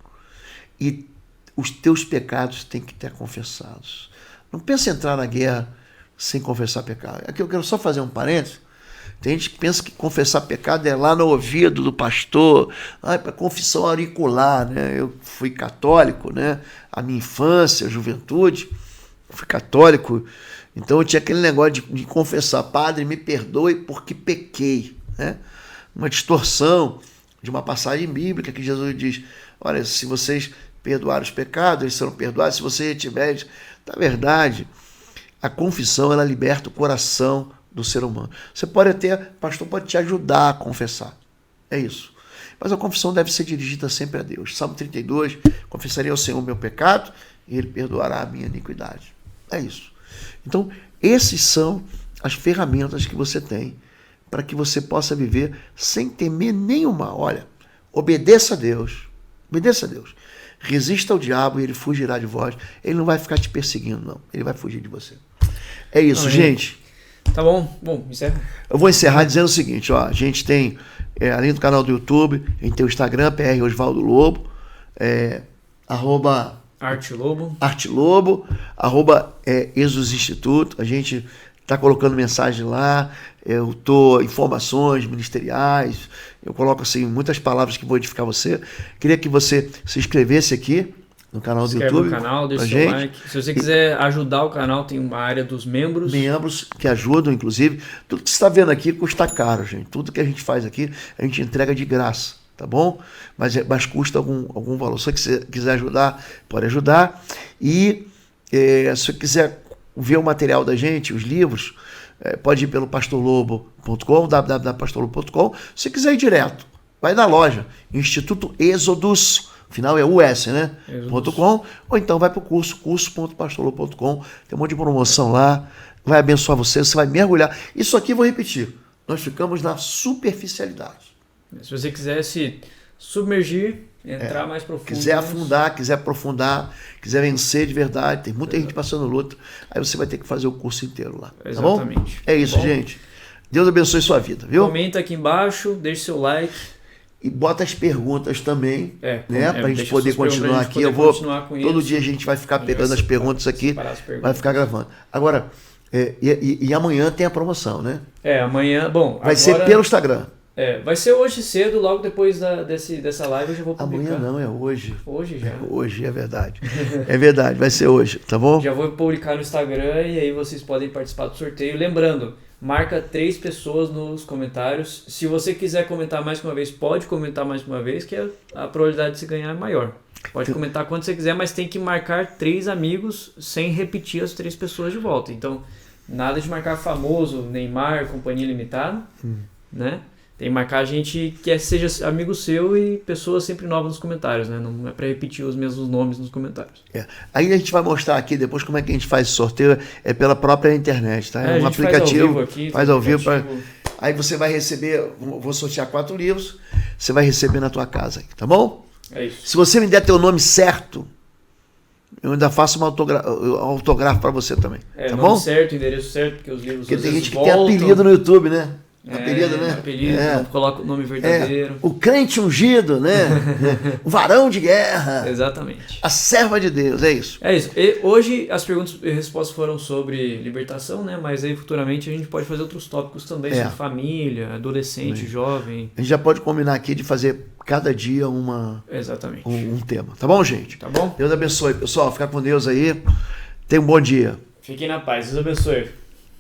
E os teus pecados têm que ter confessados. Não pensa em entrar na guerra sem confessar pecado. Aqui eu quero só fazer um parênteses. Tem gente que pensa que confessar pecado é lá no ouvido do pastor, para confissão auricular, né? Eu fui católico, né? A minha infância, a juventude, fui católico, então eu tinha aquele negócio de confessar, padre, me perdoe porque pequei, né? Uma distorção de uma passagem bíblica que Jesus diz, olha, se vocês perdoarem os pecados, eles serão perdoados, se você tiver, na verdade, a confissão, ela liberta o coração do ser humano. Você pode até, o pastor pode te ajudar a confessar. É isso. Mas a confissão deve ser dirigida sempre a Deus. Salmo 32, confessarei ao Senhor o meu pecado e Ele perdoará a minha iniquidade. É isso. Então, esses são as ferramentas que você tem para que você possa viver sem temer nenhum mal. Olha, obedeça a Deus. Obedeça a Deus. Resista ao diabo e ele fugirá de vós. Ele não vai ficar te perseguindo, não. Ele vai fugir de você. É isso, gente. Tá bom. Bom, encerra. Eu vou encerrar dizendo o seguinte, ó, a gente tem, além do canal do YouTube, a gente tem o Instagram, PR Osvaldo Lobo, @Artelobo, @Exos Instituto, a gente está colocando mensagem lá, eu tô informações ministeriais, eu coloco assim muitas palavras que vão edificar você. Queria que você se inscrevesse aqui no canal do YouTube. No canal, deixa seu like. Se você quiser ajudar o canal, tem uma área dos membros. Membros que ajudam, inclusive. Tudo que você está vendo aqui custa caro, gente. Tudo que a gente faz aqui, a gente entrega de graça, tá bom? Mas custa algum valor. Se você quiser ajudar, pode ajudar. E se você quiser ver o material da gente, os livros, pode ir pelo pastorlobo.com, www.pastorlobo.com. Se você quiser ir direto, vai na loja, Instituto Êxodos, final é US, né? .com, ou então vai para o curso.pastorlobo.com, tem um monte de promoção lá, vai abençoar você, você vai mergulhar. Isso aqui, vou repetir, nós ficamos na superficialidade. Se você quiser se submergir, entrar mais profundo. Quiser afundar, quiser aprofundar, quiser vencer de verdade, tem muita gente passando luta, aí você vai ter que fazer o curso inteiro lá. Exatamente. Tá bom? É isso, gente. Deus abençoe sua vida, viu? Comenta aqui embaixo, deixe seu like. E bota as perguntas também, né? Para a gente poder continuar aqui. Todo dia a gente vai ficar pegando as perguntas aqui, vai ficar gravando. Agora, e amanhã tem a promoção, né? Amanhã, bom. Vai ser pelo Instagram. Vai ser hoje cedo, logo depois dessa live eu já vou publicar. Amanhã não, é hoje. Hoje já. Hoje, é verdade. É verdade, vai ser hoje, tá bom? Já vou publicar no Instagram e aí vocês podem participar do sorteio. Lembrando, marca 3 pessoas nos comentários. Se você quiser comentar mais que uma vez, pode comentar mais que uma vez, que a probabilidade de se ganhar é maior. Pode comentar quando você quiser, mas tem que marcar 3 amigos sem repetir as 3 pessoas de volta. Então, nada de marcar famoso, Neymar, Companhia Limitada, né? Tem que marcar gente que seja amigo seu e pessoas sempre novas nos comentários, né? Não é para repetir os mesmos nomes nos comentários. Aí a gente vai mostrar aqui depois como é que a gente faz esse sorteio, pela própria internet, tá? É um aplicativo, faz ao vivo. Aí você vai receber, vou sortear 4 livros, você vai receber na tua casa, tá bom? É isso. Se você me der teu nome certo, eu ainda faço uma autógrafo para você também, tá bom? Nome certo, endereço certo, porque os livros porque tem gente que tem apelido no YouTube, né? Apelido, né? Apelido, não coloca o nome verdadeiro. O crente ungido, né? O varão de guerra. Exatamente. A serva de Deus, é isso. É isso. E hoje as perguntas e respostas foram sobre libertação, né? Mas aí futuramente a gente pode fazer outros tópicos também, sobre família, adolescente, jovem. A gente já pode combinar aqui de fazer cada dia Exatamente. um tema. Tá bom, gente? Tá bom? Deus abençoe, pessoal. Fica com Deus aí. Tenha um bom dia. Fiquem na paz. Deus abençoe.